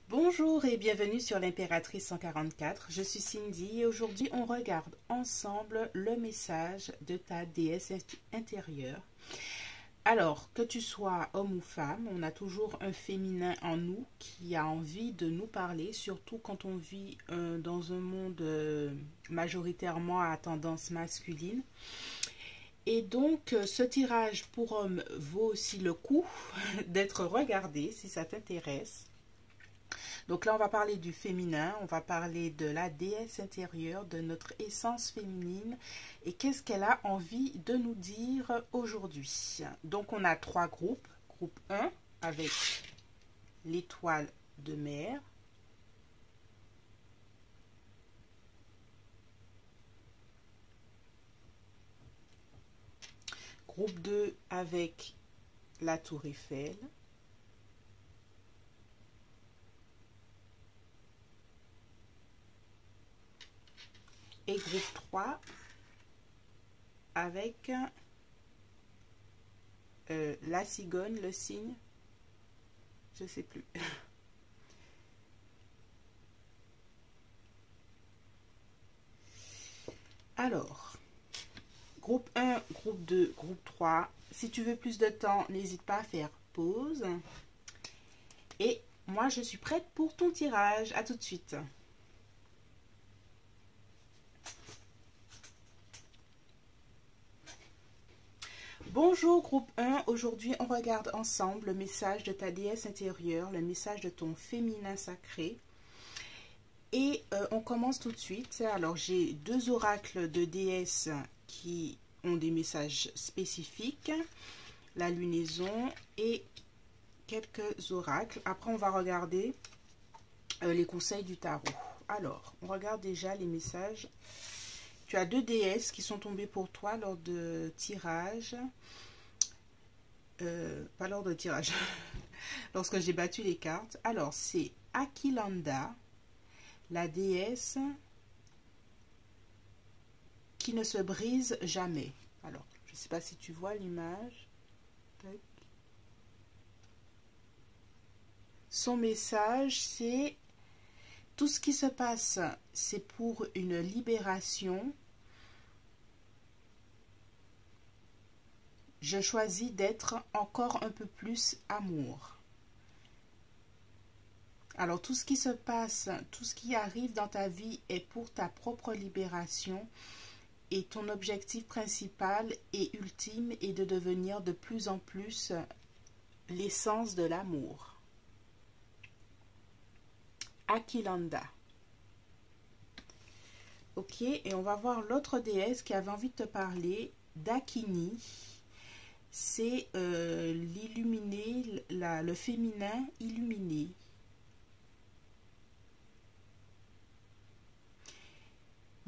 Bonjour et bienvenue sur l'Impératrice 144, je suis Cindy et aujourd'hui on regarde ensemble le message de ta déesse intérieure. Alors, que tu sois homme ou femme, on a toujours un féminin en nous qui a envie de nous parler, surtout quand on vit dans un monde majoritairement à tendance masculine. Et donc, ce tirage pour homme vaut aussi le coup d'être regardé si ça t'intéresse. Donc là, on va parler du féminin, on va parler de la déesse intérieure, de notre essence féminine et qu'est-ce qu'elle a envie de nous dire aujourd'hui. Donc on a trois groupes. Groupe 1 avec l'étoile de mer. Groupe 2 avec la tour Eiffel. Et groupe 3 avec la cigogne, le cygne, je sais plus. Alors, groupe 1, groupe 2, groupe 3. Si tu veux plus de temps, n'hésite pas à faire pause. Et moi, je suis prête pour ton tirage. À tout de suite. Bonjour groupe 1, aujourd'hui on regarde ensemble le message de ta déesse intérieure, le message de ton féminin sacré. Et on commence tout de suite. Alors j'ai deux oracles de déesses qui ont des messages spécifiques, la lunaison et quelques oracles. Après on va regarder les conseils du tarot. Alors on regarde déjà les messages. Tu as deux déesses qui sont tombées pour toi lors de tirage. Pas lors de tirage. Lorsque j'ai battu les cartes. Alors, c'est Aquilanda, la déesse qui ne se brise jamais. Alors, je ne sais pas si tu vois l'image. Son message, c'est tout ce qui se passe, c'est pour une libération. Je choisis d'être encore un peu plus amour. Alors, tout ce qui se passe, tout ce qui arrive dans ta vie est pour ta propre libération. Et ton objectif principal et ultime est de devenir de plus en plus l'essence de l'amour. Aquilanda. Ok, et on va voir l'autre déesse qui avait envie de te parler, Dakini. C'est l'illuminé, le féminin illuminé.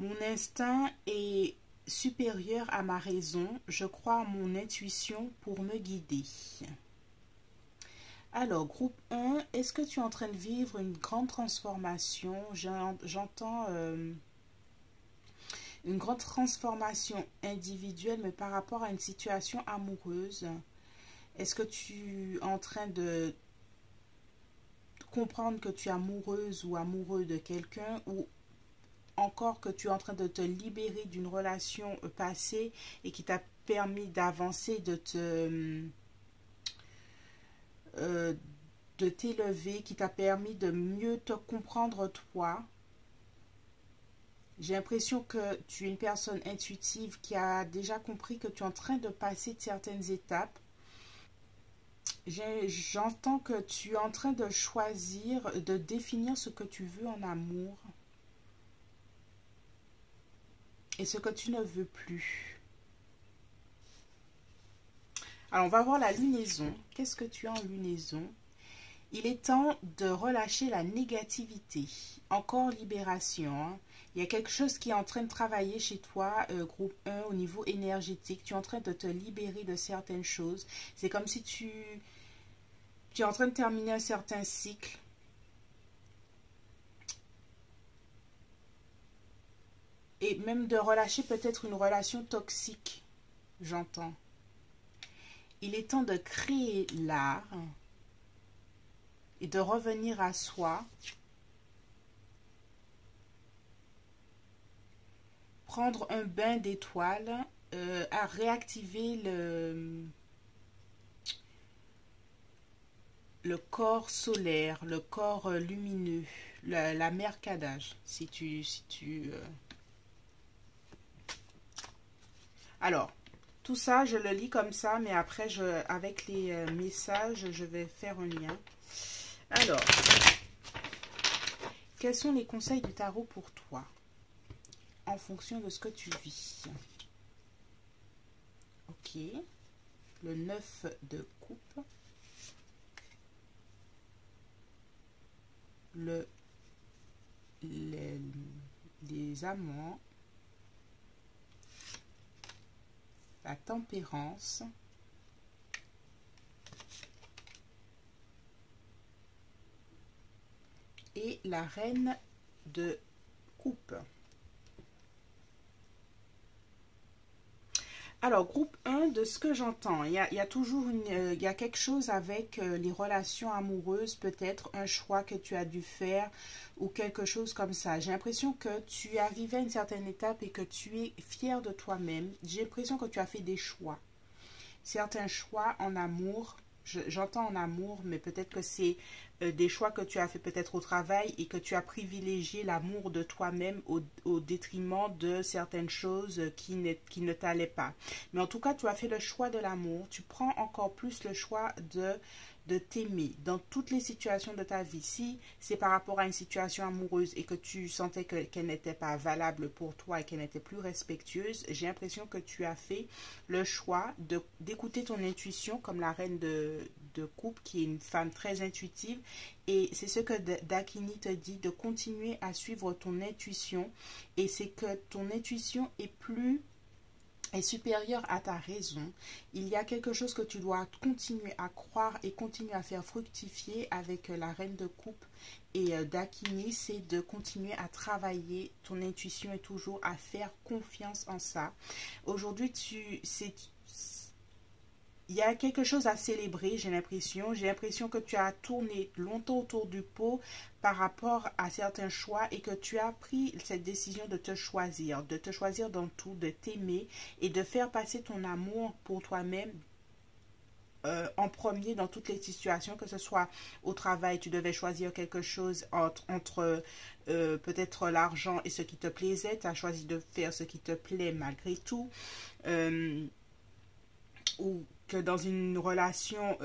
Mon instinct est supérieur à ma raison. Je crois à mon intuition pour me guider. Alors, groupe 1, est-ce que tu es en train de vivre une grande transformation? J'entends une grande transformation individuelle, mais par rapport à une situation amoureuse. Est-ce que tu es en train de comprendre que tu es amoureuse ou amoureux de quelqu'un, ou encore que tu es en train de te libérer d'une relation passée et qui t'a permis d'avancer, de t'élever, qui t'a permis de mieux te comprendre toi? J'ai l'impression que tu es une personne intuitive qui a déjà compris que tu es en train de passer de certaines étapes. J'entends que tu es en train de choisir, de définir ce que tu veux en amour et ce que tu ne veux plus. Alors, on va voir la lunaison. Qu'est-ce que tu as en lunaison? Il est temps de relâcher la négativité. Encore libération, hein. Il y a quelque chose qui est en train de travailler chez toi, groupe 1, au niveau énergétique. Tu es en train de te libérer de certaines choses. C'est comme si tu es en train de terminer un certain cycle. Et même de relâcher peut-être une relation toxique, j'entends. Il est temps de créer l'art. et de revenir à soi. Prendre un bain d'étoiles, à réactiver le corps solaire, le corps lumineux, la Merkabah, si tu Alors, tout ça, je le lis comme ça, mais après, avec les messages, je vais faire un lien. Alors, quels sont les conseils du tarot pour toi, en fonction de ce que tu vis? Ok. Le 9 de coupe. Les amants. La tempérance. Et la reine de coupe. Alors, groupe 1, de ce que j'entends, il y a toujours il y a quelque chose avec les relations amoureuses, peut-être un choix que tu as dû faire ou quelque chose comme ça. J'ai l'impression que tu es arrivé à une certaine étape et que tu es fier de toi-même. J'ai l'impression que tu as fait des choix. Certains choix en amour, j'entends en amour, mais peut-être que c'est des choix que tu as fait peut-être au travail et que tu as privilégié l'amour de toi-même au détriment de certaines choses qui ne t'allaient pas. Mais en tout cas, tu as fait le choix de l'amour. Tu prends encore plus le choix de t'aimer dans toutes les situations de ta vie. Si c'est par rapport à une situation amoureuse et que tu sentais qu'elle n'était pas valable pour toi et qu'elle n'était plus respectueuse, j'ai l'impression que tu as fait le choix d'écouter ton intuition comme la reine de coupe, qui est une femme très intuitive. Et c'est ce que Dakini te dit, de continuer à suivre ton intuition. Et c'est que ton intuition est supérieure à ta raison. Il y a quelque chose que tu dois continuer à croire et continuer à faire fructifier avec la reine de coupe et Dakini, c'est de continuer à travailler ton intuition et toujours à faire confiance en ça. Aujourd'hui, il y a quelque chose à célébrer, j'ai l'impression. J'ai l'impression que tu as tourné longtemps autour du pot par rapport à certains choix et que tu as pris cette décision de te choisir dans tout, de t'aimer et de faire passer ton amour pour toi-même en premier dans toutes les situations, que ce soit au travail, tu devais choisir quelque chose entre peut-être l'argent et ce qui te plaisait, tu as choisi de faire ce qui te plaît malgré tout. Ou que dans une relation,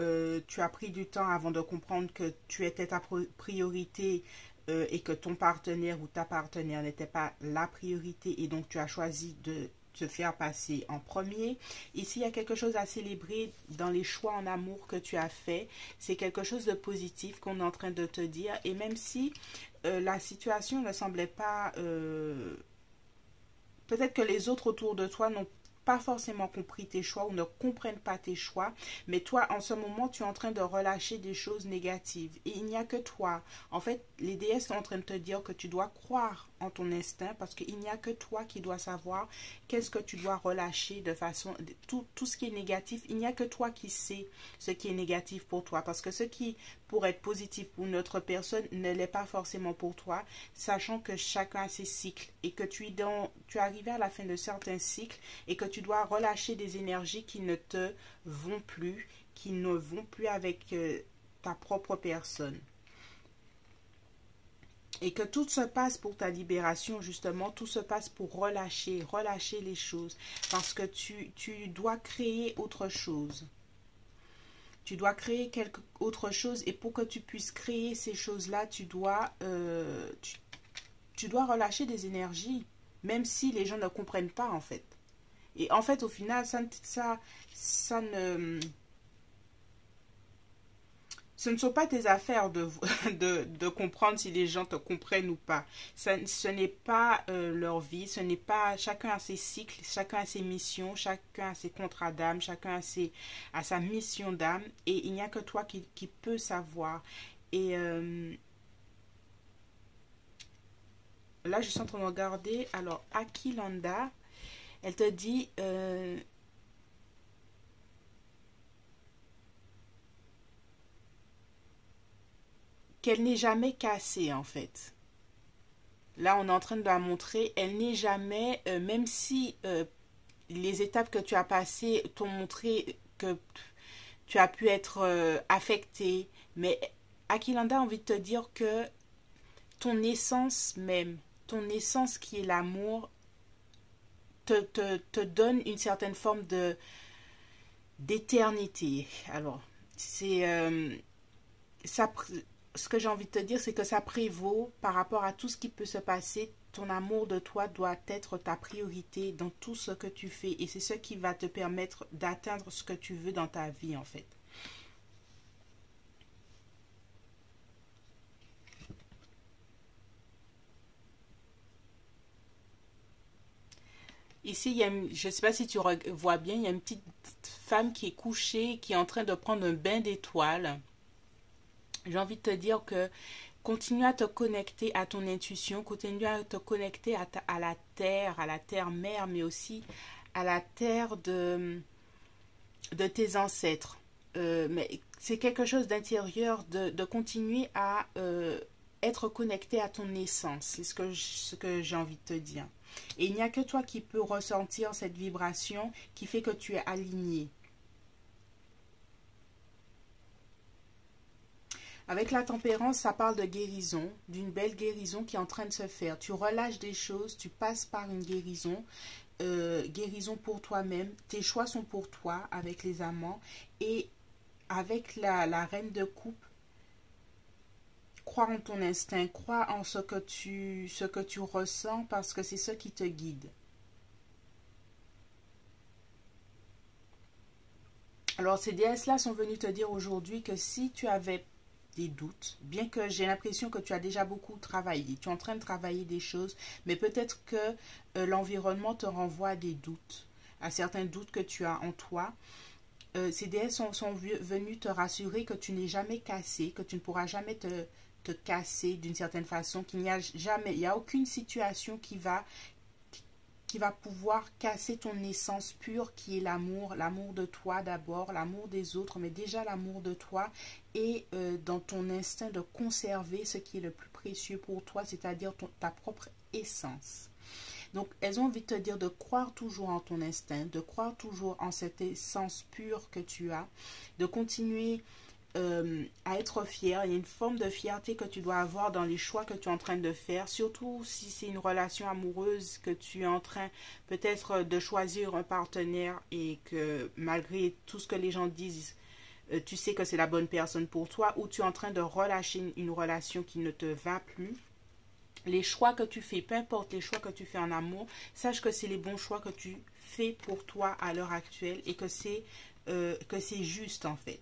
tu as pris du temps avant de comprendre que tu étais ta priorité et que ton partenaire ou ta partenaire n'était pas la priorité et donc tu as choisi de te faire passer en premier. Ici, il y a quelque chose à célébrer dans les choix en amour que tu as fait. C'est quelque chose de positif qu'on est en train de te dire. Et même si la situation ne semblait pas... peut-être que les autres autour de toi n'ont pas forcément compris tes choix ou ne comprennent pas tes choix, mais toi en ce moment tu es en train de relâcher des choses négatives et il n'y a que toi. En fait, les déesses sont en train de te dire que tu dois croire en ton instinct parce qu'il n'y a que toi qui dois savoir qu'est-ce que tu dois relâcher de façon... Tout ce qui est négatif, il n'y a que toi qui sais ce qui est négatif pour toi parce que ce qui pourrait être positif pour une autre personne ne l'est pas forcément pour toi, sachant que chacun a ses cycles et que tu es arrivé à la fin de certains cycles et que tu dois relâcher des énergies qui ne te vont plus, qui ne vont plus avec ta propre personne. Et que tout se passe pour ta libération, justement, tout se passe pour relâcher les choses. Parce que tu dois créer autre chose. Tu dois créer autre chose et pour que tu puisses créer ces choses-là, tu dois relâcher des énergies, même si les gens ne comprennent pas en fait. Et en fait, au final, ce ne sont pas tes affaires de comprendre si les gens te comprennent ou pas. Ce n'est pas leur vie, ce n'est pas... Chacun a ses cycles, chacun a ses missions, chacun a ses contrats d'âme, chacun a sa mission d'âme. Et il n'y a que toi qui peux savoir. Et là, je suis en train de regarder. Alors, Akilanda, elle te dit... qu'elle n'est jamais cassée en fait. Là, on est en train de la montrer, elle n'est jamais, même si les étapes que tu as passées t'ont montré que tu as pu être affecté, mais Akilanda a envie de te dire que ton essence même, ton essence qui est l'amour, te donne une certaine forme de d'éternité. Alors, c'est ça, ce que j'ai envie de te dire, c'est que ça prévaut par rapport à tout ce qui peut se passer. Ton amour de toi doit être ta priorité dans tout ce que tu fais. Et c'est ce qui va te permettre d'atteindre ce que tu veux dans ta vie, en fait. Ici, il y a je ne sais pas si tu vois bien, il y a une petite femme qui est couchée, qui est en train de prendre un bain d'étoiles. J'ai envie de te dire que continue à te connecter à ton intuition, continue à te connecter à la terre mère, mais aussi à la terre de tes ancêtres. Mais c'est quelque chose d'intérieur, de continuer à être connecté à ton essence. C'est ce que j'ai envie de te dire. Et il n'y a que toi qui peux ressentir cette vibration qui fait que tu es aligné. Avec la tempérance, ça parle de guérison, d'une belle guérison qui est en train de se faire. Tu relâches des choses, tu passes par une guérison, guérison pour toi-même. Tes choix sont pour toi avec les amants. Et avec la reine de coupe, crois en ton instinct, crois en ce que tu ressens parce que c'est ce qui te guide. Alors ces déesses-là sont venues te dire aujourd'hui que si tu avais des doutes, bien que j'ai l'impression que tu as déjà beaucoup travaillé, tu es en train de travailler des choses, mais peut-être que l'environnement te renvoie à des doutes, à certains doutes que tu as en toi. Ces déesses sont venues te rassurer que tu n'es jamais cassé, que tu ne pourras jamais te casser d'une certaine façon, qu'il n'y a jamais, il n'y a aucune situation qui va pouvoir casser ton essence pure qui est l'amour, l'amour de toi d'abord, l'amour des autres, mais déjà l'amour de toi et dans ton instinct de conserver ce qui est le plus précieux pour toi, c'est-à-dire ta propre essence. Donc, elles ont envie de te dire de croire toujours en ton instinct, de croire toujours en cette essence pure que tu as, de continuer à être fier. Il y a une forme de fierté que tu dois avoir dans les choix que tu es en train de faire, surtout si c'est une relation amoureuse que tu es en train peut-être de choisir un partenaire et que malgré tout ce que les gens disent, tu sais que c'est la bonne personne pour toi, ou tu es en train de relâcher une relation qui ne te va plus. Les choix que tu fais, peu importe les choix que tu fais en amour, sache que c'est les bons choix que tu fais pour toi à l'heure actuelle et que c'est juste en fait.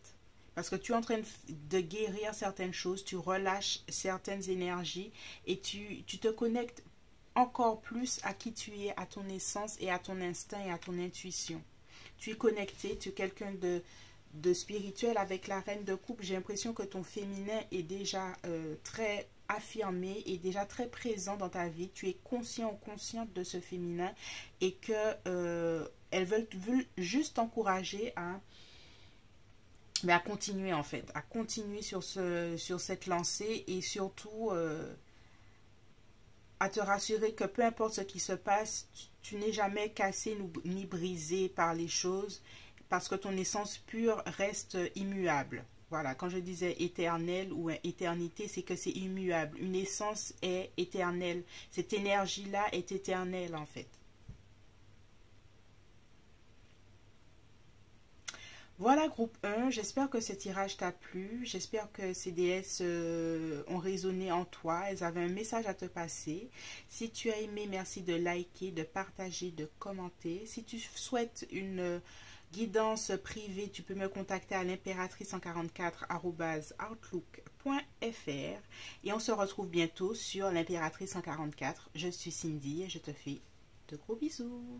Parce que tu es en train de guérir certaines choses, tu relâches certaines énergies et tu te connectes encore plus à qui tu es, à ton essence et à ton instinct et à ton intuition. Tu es connecté, tu es quelqu'un de spirituel avec la reine de coupe. J'ai l'impression que ton féminin est déjà très affirmé et déjà très présent dans ta vie. Tu es conscient ou consciente de ce féminin et que elles veulent juste t'encourager à continuer en fait, à continuer sur cette lancée et surtout à te rassurer que peu importe ce qui se passe, tu n'es jamais cassé ni brisé par les choses parce que ton essence pure reste immuable. Voilà, quand je disais éternel ou éternité, c'est que c'est immuable. Une essence est éternelle. Cette énergie-là est éternelle en fait. Voilà, groupe 1, j'espère que ce tirage t'a plu, j'espère que ces déesses ont résonné en toi, elles avaient un message à te passer. Si tu as aimé, merci de liker, de partager, de commenter. Si tu souhaites une guidance privée, tu peux me contacter à l'impératrice144@outlook.fr et on se retrouve bientôt sur l'impératrice 144. Je suis Cindy et je te fais de gros bisous.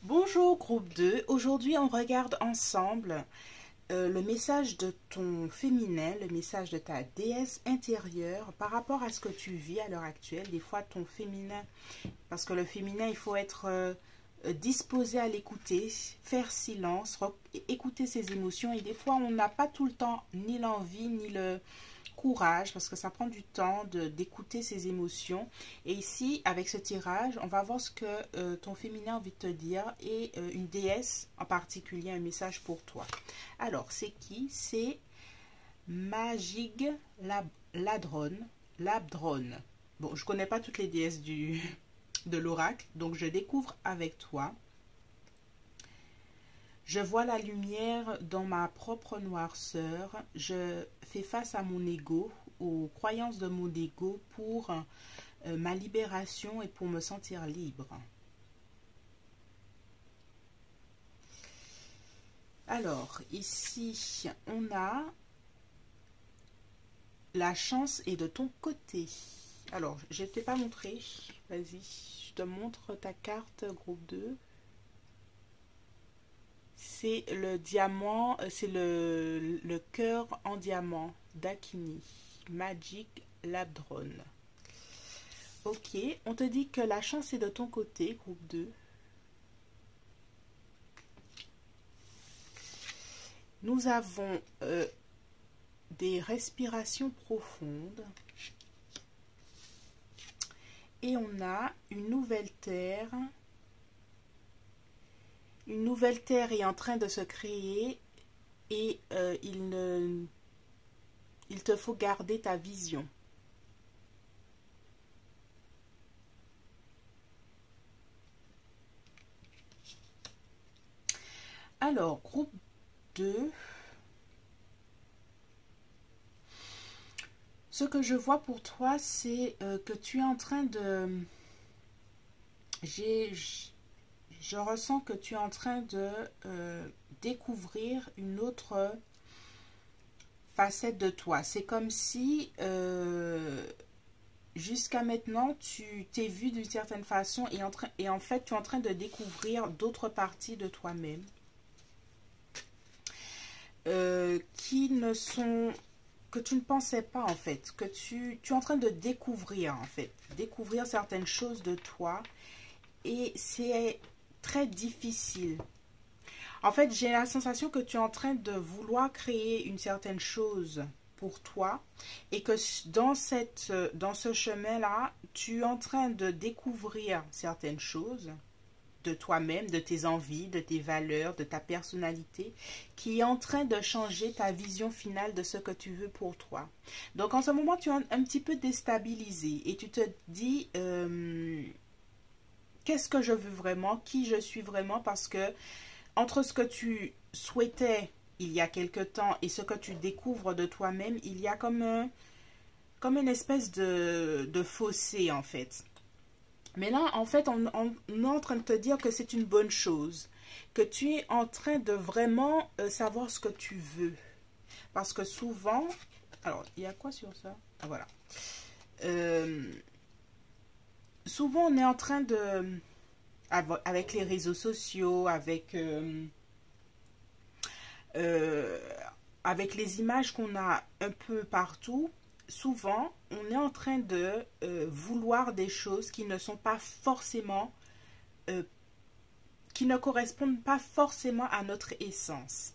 Bonjour groupe 2, aujourd'hui on regarde ensemble le message de ton féminin, le message de ta déesse intérieure par rapport à ce que tu vis à l'heure actuelle. Des fois ton féminin, parce que le féminin il faut être disposé à l'écouter, faire silence, écouter ses émotions. Et des fois, on n'a pas tout le temps ni l'envie ni le courage, parce que ça prend du temps d'écouter ses émotions. Et ici, avec ce tirage, on va voir ce que ton féminin a envie de te dire, et une déesse en particulier, un message pour toi. Alors, c'est qui? C'est Magig Ladrone. Bon, je connais pas toutes les déesses de l'oracle, donc je découvre avec toi. Je vois la lumière dans ma propre noirceur. Je fais face à mon ego, aux croyances de mon ego pour ma libération et pour me sentir libre. Alors, ici, on a la chance est de ton côté. Alors, je ne t'ai pas montré. Vas-y, je te montre ta carte groupe 2. C'est le diamant, c'est le cœur en diamant d'Akini. Magig Ladrone. Ok, on te dit que la chance est de ton côté, groupe 2. Nous avons des respirations profondes. Et on a une nouvelle terre. Une nouvelle terre est en train de se créer et il te faut garder ta vision. Alors, groupe 2. Ce que je vois pour toi, c'est que tu es en train de... Je ressens que tu es en train de découvrir une autre facette de toi. C'est comme si jusqu'à maintenant, tu t'es vu d'une certaine façon et en fait, tu es en train de découvrir d'autres parties de toi-même qui ne sont... que tu ne pensais pas en fait, que tu es en train de découvrir en fait, découvrir certaines choses de toi et c'est très difficile. En fait, j'ai la sensation que tu es en train de vouloir créer une certaine chose pour toi et que dans ce chemin-là, tu es en train de découvrir certaines choses de toi-même, de tes envies, de tes valeurs, de ta personnalité, qui est en train de changer ta vision finale de ce que tu veux pour toi. Donc en ce moment, tu es un petit peu déstabilisé et tu te dis qu'est-ce que je veux vraiment, qui je suis vraiment, parce que entre ce que tu souhaitais il y a quelque temps et ce que tu découvres de toi-même, il y a comme une espèce de fossé en fait. Mais là, en fait, on est en train de te dire que c'est une bonne chose, que tu es en train de vraiment savoir ce que tu veux. Parce que souvent... Alors, il y a quoi sur ça? Ah, voilà. Souvent, on est en train de... Avec les réseaux sociaux, avec les images qu'on a un peu partout, souvent, on est en train de vouloir des choses qui ne sont pas forcément, qui ne correspondent pas forcément à notre essence.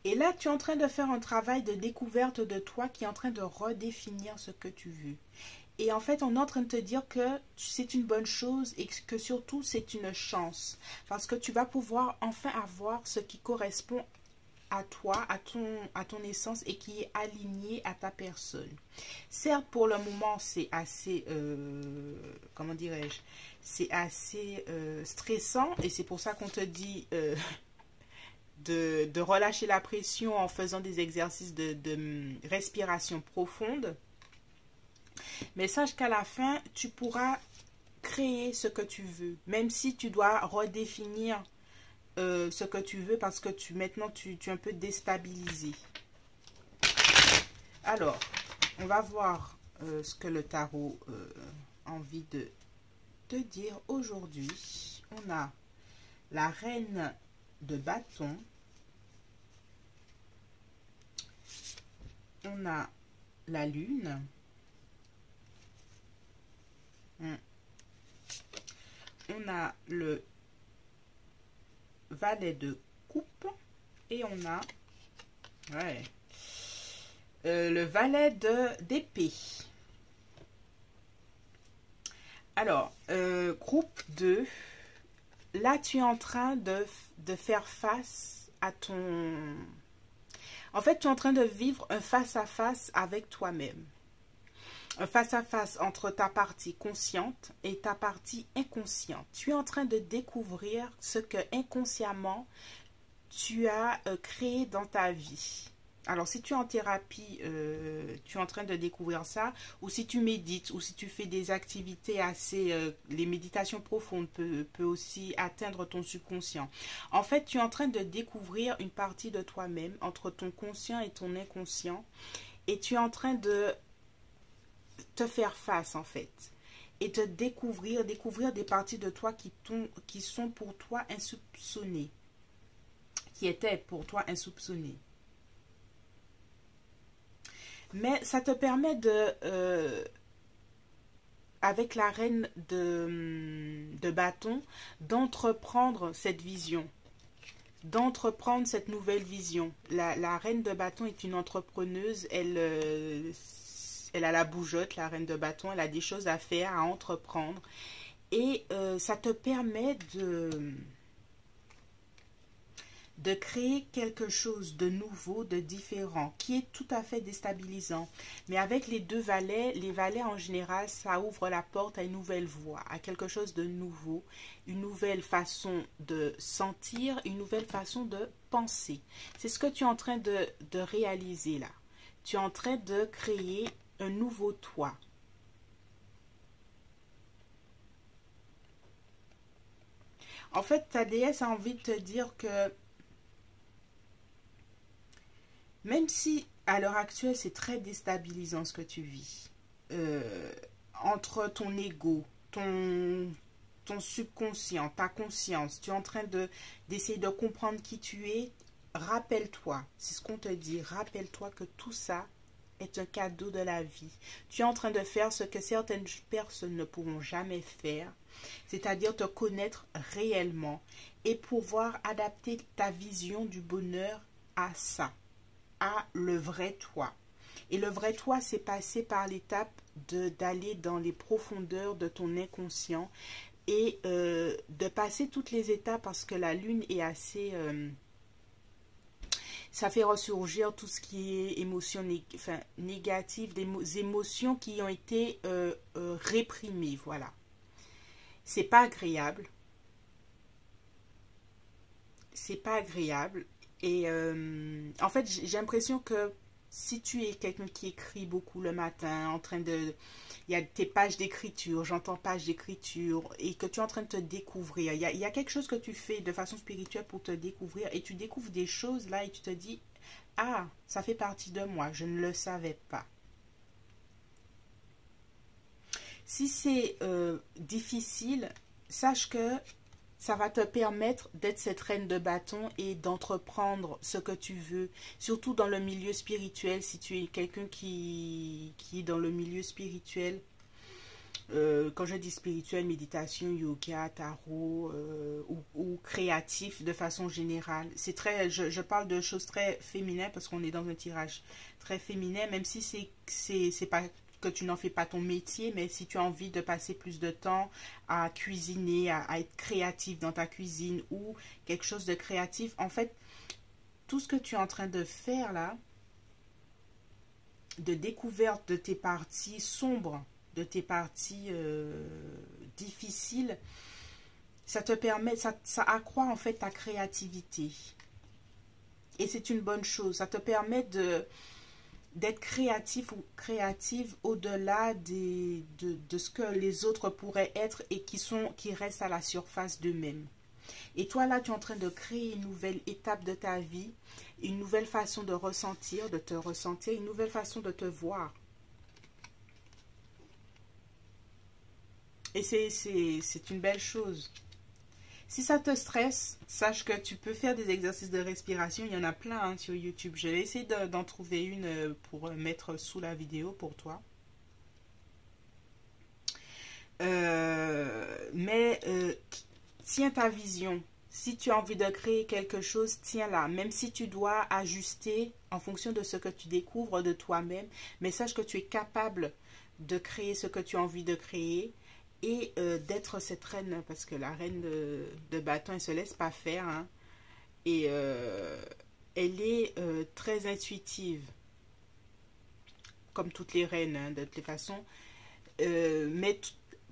Et là, tu es en train de faire un travail de découverte de toi qui est en train de redéfinir ce que tu veux. Et en fait, on est en train de te dire que c'est une bonne chose et que surtout, c'est une chance. Parce que tu vas pouvoir enfin avoir ce qui correspond à toi, à ton essence et qui est aligné à ta personne. Certes, pour le moment, c'est assez, comment dirais-je, c'est assez stressant et c'est pour ça qu'on te dit de relâcher la pression en faisant des exercices de respiration profonde. Mais sache qu'à la fin, tu pourras créer ce que tu veux, même si tu dois redéfinir ce que tu veux parce que maintenant tu es un peu déstabilisé. Alors, on va voir ce que le tarot a envie de te dire aujourd'hui. On a la reine de bâton. On a la lune. On a le valet de coupe et on a le valet d'épée. Alors, groupe 2, là tu es en train de faire face à ton... En fait, tu es en train de vivre un face-à-face avec toi-même. Un face-à-face entre ta partie consciente et ta partie inconsciente. Tu es en train de découvrir ce que inconsciemment tu as créé dans ta vie. Alors, si tu es en thérapie, tu es en train de découvrir ça, ou si tu médites, ou si tu fais des activités assez... les méditations profondes peut aussi atteindre ton subconscient. En fait, tu es en train de découvrir une partie de toi-même entre ton conscient et ton inconscient, et tu es en train de te faire face, en fait, et te découvrir des parties de toi qui sont pour toi insoupçonnées, qui étaient pour toi insoupçonnées. Mais ça te permet de, avec la reine de bâton, d'entreprendre cette vision, d'entreprendre cette nouvelle vision. La reine de bâton est une entrepreneuse, elle a la bougeotte, la reine de bâton, elle a des choses à faire, à entreprendre. Et ça te permet de créer quelque chose de nouveau, de différent, qui est tout à fait déstabilisant. Mais avec les deux valets, les valets en général, ça ouvre la porte à une nouvelle voie, à quelque chose de nouveau, une nouvelle façon de sentir, une nouvelle façon de penser. C'est ce que tu es en train de réaliser là. Tu es en train de créer un nouveau toi. En fait, ta déesse a envie de te dire que même si à l'heure actuelle c'est très déstabilisant ce que tu vis, entre ton ego, ton subconscient, ta conscience, tu es en train d'essayer de comprendre qui tu es, rappelle-toi, c'est ce qu'on te dit, rappelle-toi que tout ça est un cadeau de la vie. Tu es en train de faire ce que certaines personnes ne pourront jamais faire, c'est-à-dire te connaître réellement et pouvoir adapter ta vision du bonheur à ça, à le vrai toi. Et le vrai toi, c'est passer par l'étape d'aller dans les profondeurs de ton inconscient et de passer toutes les étapes parce que la lune est assez... ça fait ressurgir tout ce qui est émotions négatives, des émotions qui ont été réprimées, voilà. C'est pas agréable. C'est pas agréable. Et en fait, j'ai l'impression que si tu es quelqu'un qui écrit beaucoup le matin, en train de... Il y a tes pages d'écriture, j'entends pages d'écriture, et que tu es en train de te découvrir. Il y a quelque chose que tu fais de façon spirituelle pour te découvrir, et tu découvres des choses là, et tu te dis, ah, ça fait partie de moi, je ne le savais pas. Si c'est difficile, sache que ça va te permettre d'être cette reine de bâton et d'entreprendre ce que tu veux, surtout dans le milieu spirituel, si tu es quelqu'un qui est dans le milieu spirituel. Quand je dis spirituel, méditation, yoga, tarot ou créatif de façon générale. C'est très, je parle de choses très féminines parce qu'on est dans un tirage très féminin, même si c'est pas que tu n'en fais pas ton métier, mais si tu as envie de passer plus de temps à cuisiner, à être créatif dans ta cuisine ou quelque chose de créatif, en fait, tout ce que tu es en train de faire là, de découverte de tes parties sombres, de tes parties difficiles, ça te permet, ça accroît en fait ta créativité. Et c'est une bonne chose, ça te permet d'être créatif ou créative au-delà de ce que les autres pourraient être et qui restent à la surface d'eux-mêmes. Et toi là, tu es en train de créer une nouvelle étape de ta vie, une nouvelle façon de ressentir, de te ressentir, une nouvelle façon de te voir. Et c'est une belle chose. Si ça te stresse, sache que tu peux faire des exercices de respiration. Il y en a plein hein, sur YouTube. Je vais essayer d'en trouver une pour mettre sous la vidéo pour toi. Mais tiens ta vision. Si tu as envie de créer quelque chose, tiens-là. Même si tu dois ajuster en fonction de ce que tu découvres de toi-même, mais sache que tu es capable de créer ce que tu as envie de créer et d'être cette reine, parce que la reine de bâton, elle ne se laisse pas faire, hein, et elle est très intuitive, comme toutes les reines, hein, de toutes les façons, mais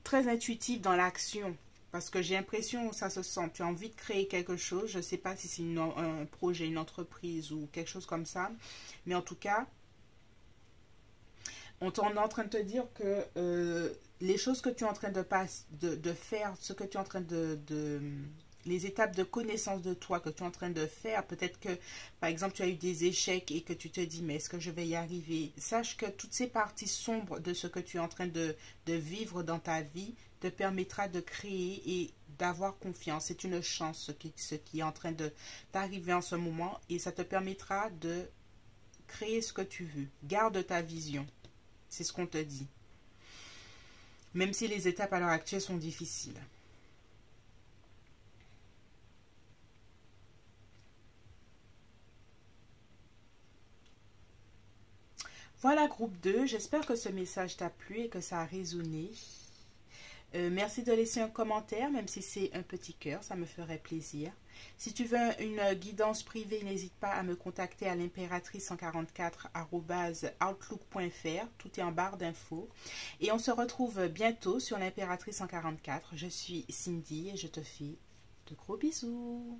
très intuitive dans l'action. Parce que j'ai l'impression, ça se sent, tu as envie de créer quelque chose, je ne sais pas si c'est un projet, une entreprise ou quelque chose comme ça, mais en tout cas, on est en train de te dire que les choses que tu es en train de faire, ce que tu es en train les étapes de connaissance de toi que tu es en train de faire, peut-être que, par exemple, tu as eu des échecs et que tu te dis, mais est-ce que je vais y arriver? Sache que toutes ces parties sombres de ce que tu es en train de vivre dans ta vie te permettra de créer et d'avoir confiance. C'est une chance ce qui est en train de t'arriver en ce moment et ça te permettra de créer ce que tu veux. Garde ta vision. C'est ce qu'on te dit. Même si les étapes à l'heure actuelle sont difficiles. Voilà, groupe 2. J'espère que ce message t'a plu et que ça a résonné. Merci de laisser un commentaire, même si c'est un petit cœur, ça me ferait plaisir. Si tu veux une guidance privée, n'hésite pas à me contacter à l'impératrice144@outlook.fr. Tout est en barre d'infos. Et on se retrouve bientôt sur l'impératrice 144. Je suis Cindy et je te fais de gros bisous.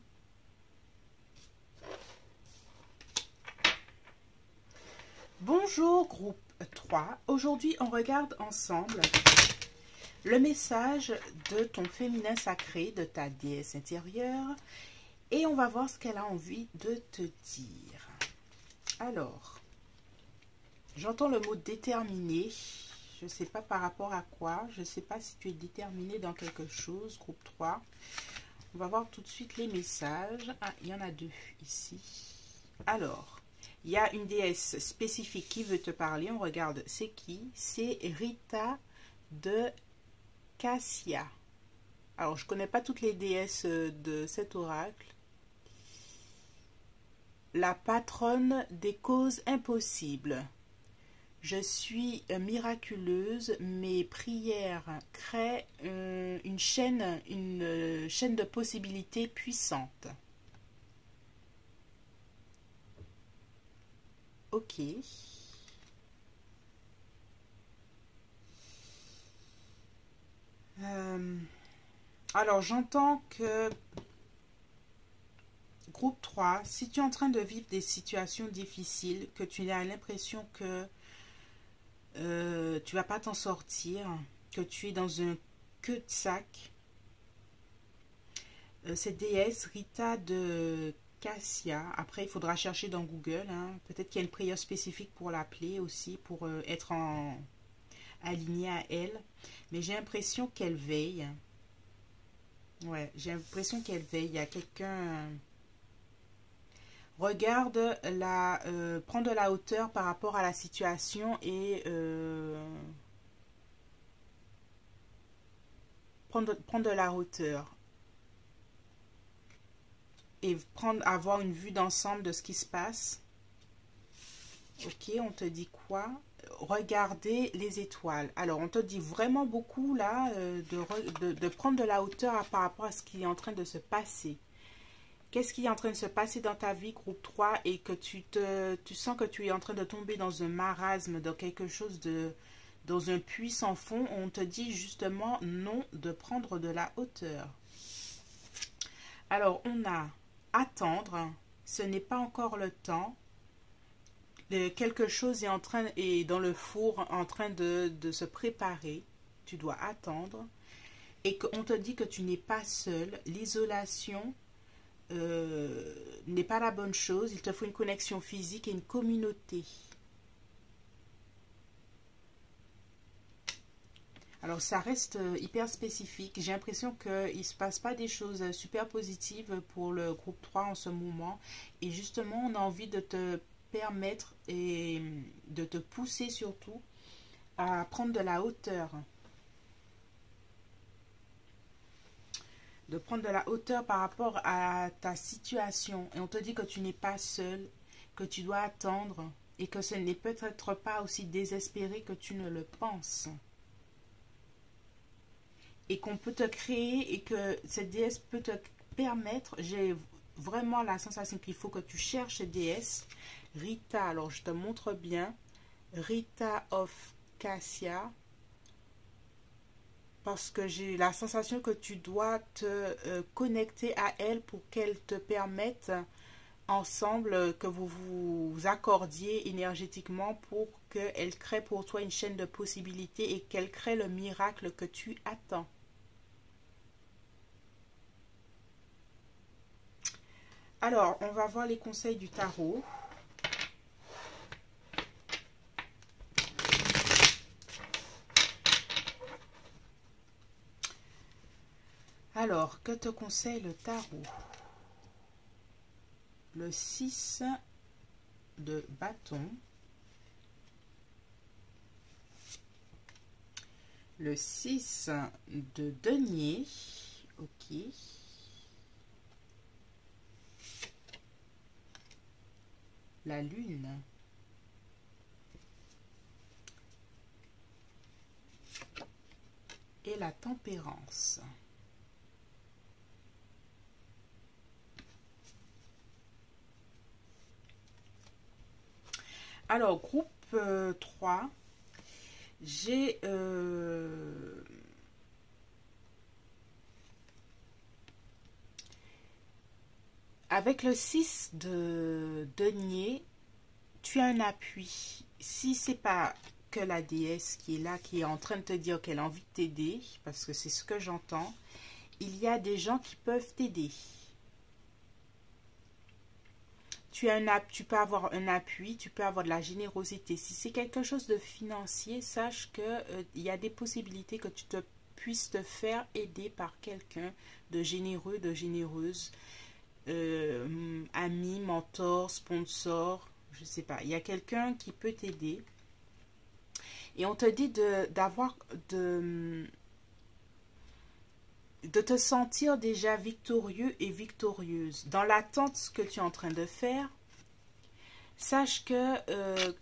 Bonjour groupe 3. Aujourd'hui, on regarde ensemble le message de ton féminin sacré, de ta déesse intérieure. Et on va voir ce qu'elle a envie de te dire. Alors, j'entends le mot déterminé. Je ne sais pas par rapport à quoi. Je ne sais pas si tu es déterminé dans quelque chose, groupe 3. On va voir tout de suite les messages. Ah, il y en a deux ici. Alors, il y a une déesse spécifique qui veut te parler. On regarde c'est qui. C'est Rita de Cassia. Alors, je ne connais pas toutes les déesses de cet oracle. La patronne des causes impossibles. Je suis miraculeuse, mes prières créent une chaîne de possibilités puissantes. Ok. Alors, j'entends que, groupe 3, si tu es en train de vivre des situations difficiles, que tu as l'impression que tu vas pas t'en sortir, que tu es dans un cul-de-sac, cette déesse, Rita de Cassia, après il faudra chercher dans Google, hein. Peut-être qu'il y a une prière spécifique pour l'appeler aussi, pour être aligné à elle, mais j'ai l'impression qu'elle veille. Ouais, j'ai l'impression qu'elle veille. Il y a quelqu'un. Regarde prendre de la hauteur par rapport à la situation et prendre de la hauteur. Et avoir une vue d'ensemble de ce qui se passe. Ok, on te dit quoi? Regarder les étoiles. Alors, on te dit vraiment beaucoup là de prendre de la hauteur par rapport à ce qui est en train de se passer. Qu'est-ce qui est en train de se passer dans ta vie, groupe 3, et que tu sens que tu es en train de tomber dans un marasme, dans quelque chose dans un puits sans fond. On te dit justement non, de prendre de la hauteur. Alors, on a attendre, ce n'est pas encore le temps. Quelque chose est dans le four en train de se préparer. Tu dois attendre. Et qu'on te dit que tu n'es pas seul. L'isolation n'est pas la bonne chose. Il te faut une connexion physique et une communauté. Alors ça reste hyper spécifique. J'ai l'impression qu'il ne se passe pas des choses super positives pour le groupe 3 en ce moment. Et justement, on a envie de te permettre et de te pousser surtout à prendre de la hauteur. de prendre de la hauteur par rapport à ta situation. Et on te dit que tu n'es pas seul, que tu dois attendre et que ce n'est peut-être pas aussi désespéré que tu ne le penses. Et qu'on peut te créer et que cette déesse peut te permettre, j'ai vraiment la sensation qu'il faut que tu cherches cette déesse. Rita, alors je te montre bien, Rita of Cassia, parce que j'ai la sensation que tu dois te connecter à elle pour qu'elle te permette ensemble, que vous vous accordiez énergétiquement pour qu'elle crée pour toi une chaîne de possibilités et qu'elle crée le miracle que tu attends. Alors, on va voir les conseils du tarot. Alors, que te conseille le tarot? Le 6 de bâton. Le 6 de denier. Ok. La lune. Et la tempérance. Alors, groupe 3, j'ai avec le 6 de denier, tu as un appui. Si c'est pas que la déesse qui est là, qui est en train de te dire qu'elle a envie de t'aider, parce que c'est ce que j'entends, il y a des gens qui peuvent t'aider. Tu peux avoir un appui, tu peux avoir de la générosité. Si c'est quelque chose de financier, sache que il y a des possibilités que tu puisses te faire aider par quelqu'un de généreux, de généreuse, ami, mentor, sponsor, je sais pas. Il y a quelqu'un qui peut t'aider. Et on te dit de te sentir déjà victorieux et victorieuse. Dans l'attente que tu es en train de faire, sache que,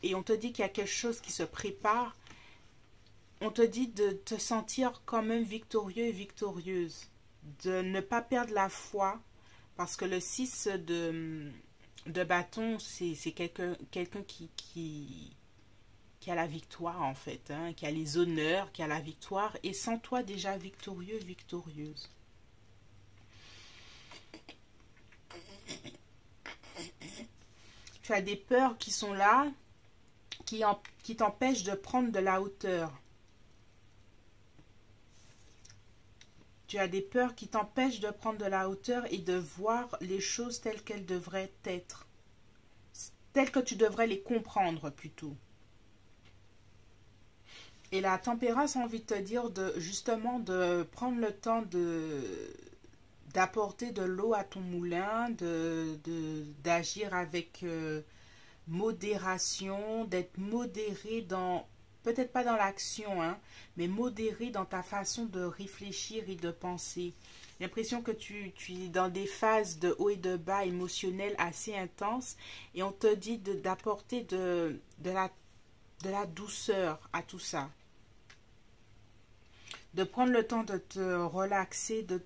et on te dit qu'il y a quelque chose qui se prépare, on te dit de te sentir quand même victorieux et victorieuse, de ne pas perdre la foi, parce que le 6 de bâton, c'est quelqu'un qui a la victoire en fait, hein, qui a les honneurs, qui a la victoire, et sens-toi déjà victorieux, victorieuse. Tu as des peurs qui sont là, qui t'empêchent de prendre de la hauteur. Tu as des peurs qui t'empêchent de prendre de la hauteur et de voir les choses telles qu'elles devraient être, telles que tu devrais les comprendre plutôt. Et la tempérance a envie de te dire justement de prendre le temps d'apporter de l'eau à ton moulin, d'agir avec modération, d'être modéré dans, peut-être pas dans l'action, hein, mais modéré dans ta façon de réfléchir et de penser. J'ai l'impression que tu es dans des phases de haut et de bas émotionnels assez intenses et on te dit d'apporter de la douceur à tout ça. De prendre le temps de te relaxer, de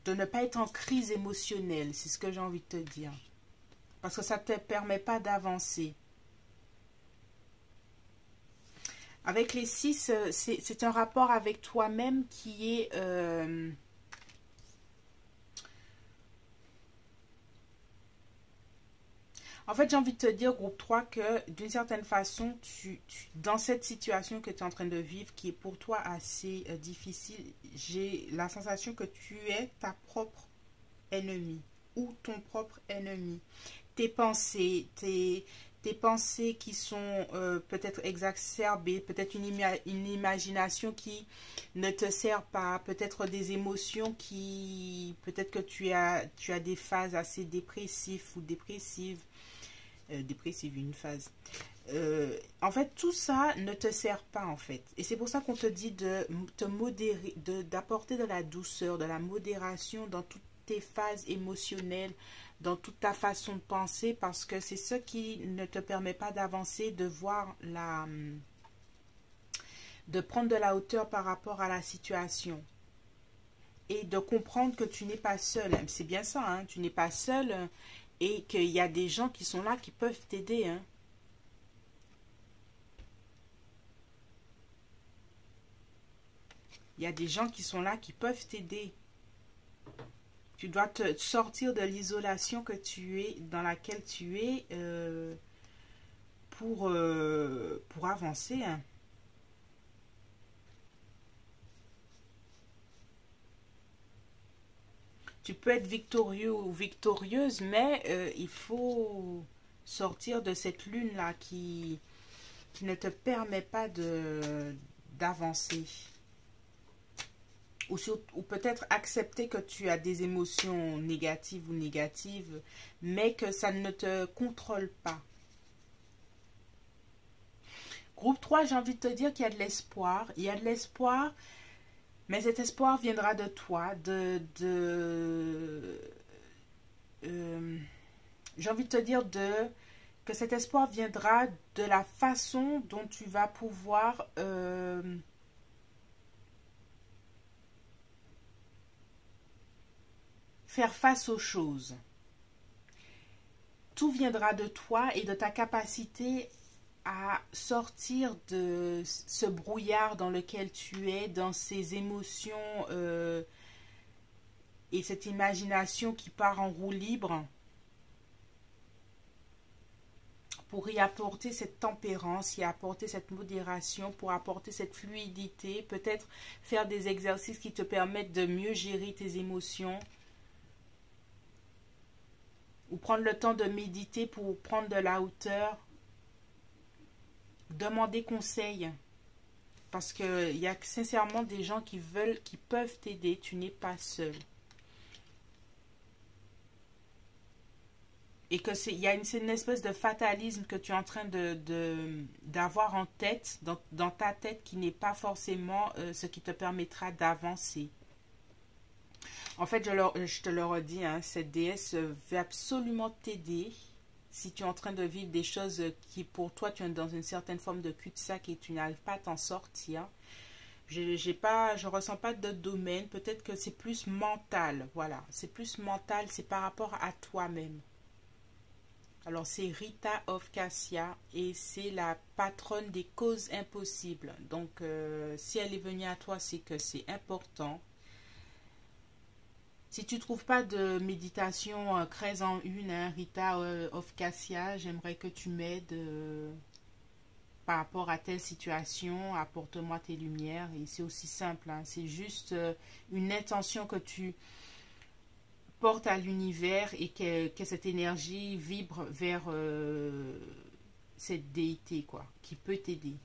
ne pas être en crise émotionnelle. C'est ce que j'ai envie de te dire. Parce que ça ne te permet pas d'avancer. Avec les 6, c'est un rapport avec toi-même qui est... En fait, j'ai envie de te dire, groupe 3, que d'une certaine façon, dans cette situation que tu es en train de vivre, qui est pour toi assez difficile, j'ai la sensation que tu es ta propre ennemie ou ton propre ennemi. Tes pensées, tes pensées qui sont peut-être exacerbées, peut-être une imagination qui ne te sert pas, peut-être des émotions qui... Peut-être que tu as des phases assez dépressives ou dépressives. Dépressive, une phase. En fait, tout ça ne te sert pas, en fait. Et c'est pour ça qu'on te dit de te modérer, d'apporter de la douceur, de la modération dans toutes tes phases émotionnelles, dans toute ta façon de penser, parce que c'est ce qui ne te permet pas d'avancer, de voir de prendre de la hauteur par rapport à la situation. Et de comprendre que tu n'es pas seul. C'est bien ça, hein, tu n'es pas seul et qu'il y a des gens qui sont là qui peuvent t'aider, hein. Il y a des gens qui sont là qui peuvent t'aider. Tu dois te sortir de l'isolation que tu es, dans laquelle tu es pour avancer, hein. Tu peux être victorieux ou victorieuse, mais il faut sortir de cette lune-là qui ne te permet pas d'avancer. Ou peut-être accepter que tu as des émotions négatives, mais que ça ne te contrôle pas. Groupe 3, j'ai envie de te dire qu'il y a de l'espoir. Il y a de l'espoir, mais cet espoir viendra de toi, j'ai envie de te dire que cet espoir viendra de la façon dont tu vas pouvoir faire face aux choses. Tout viendra de toi et de ta capacité à sortir de ce brouillard dans lequel tu es, dans ces émotions et cette imagination qui part en roue libre, pour y apporter cette tempérance, y apporter cette modération, pour apporter cette fluidité, peut-être faire des exercices qui te permettent de mieux gérer tes émotions, ou prendre le temps de méditer pour prendre de la hauteur, demander conseil, parce qu'il y a sincèrement des gens qui peuvent t'aider, tu n'es pas seul. Et que c'est une espèce de fatalisme que tu es en train d'avoir en tête, dans ta tête, qui n'est pas forcément ce qui te permettra d'avancer. En fait, je te le redis, hein, cette déesse veut absolument t'aider si tu es en train de vivre des choses qui, pour toi, tu es dans une certaine forme de cul-de-sac et tu n'arrives pas à t'en sortir. Je ressens pas de domaine. Peut-être que c'est plus mental. Voilà, c'est plus mental, c'est par rapport à toi-même. Alors, c'est Rita of Cassia et c'est la patronne des causes impossibles. Donc, si elle est venue à toi, c'est que c'est important. Si tu ne trouves pas de méditation 13 en une, hein, Rita of Cassia, j'aimerais que tu m'aides par rapport à telle situation, apporte-moi tes lumières. Et c'est aussi simple, hein, c'est juste une intention que tu portes à l'univers et que cette énergie vibre vers cette déité, quoi, qui peut t'aider.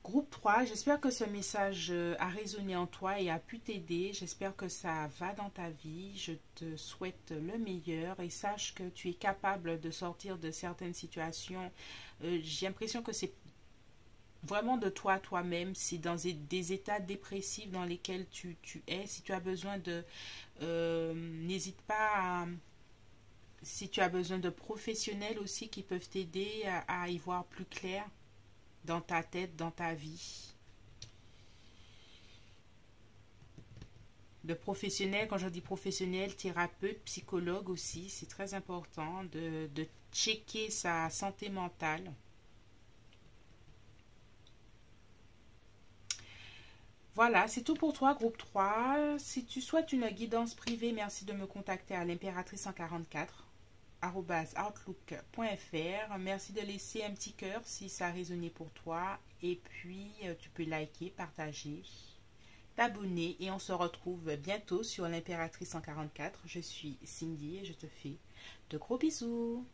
Groupe 3, j'espère que ce message a résonné en toi et a pu t'aider. J'espère que ça va dans ta vie. Je te souhaite le meilleur et sache que tu es capable de sortir de certaines situations. J'ai l'impression que c'est vraiment de toi-même. Si dans des états dépressifs dans lesquels tu es, si tu as besoin n'hésite pas à... Si tu as besoin de professionnels aussi qui peuvent t'aider à y voir plus clair dans ta tête, dans ta vie. De professionnels, quand je dis professionnel, thérapeute, psychologue aussi, c'est très important de checker sa santé mentale. Voilà, c'est tout pour toi, groupe 3. Si tu souhaites une guidance privée, merci de me contacter à l'impératrice144 @outlook.fr. Merci de laisser un petit cœur si ça a résonné pour toi. Et puis, tu peux liker, partager, t'abonner. Et on se retrouve bientôt sur l'impératrice 144. Je suis Cindy et je te fais de gros bisous.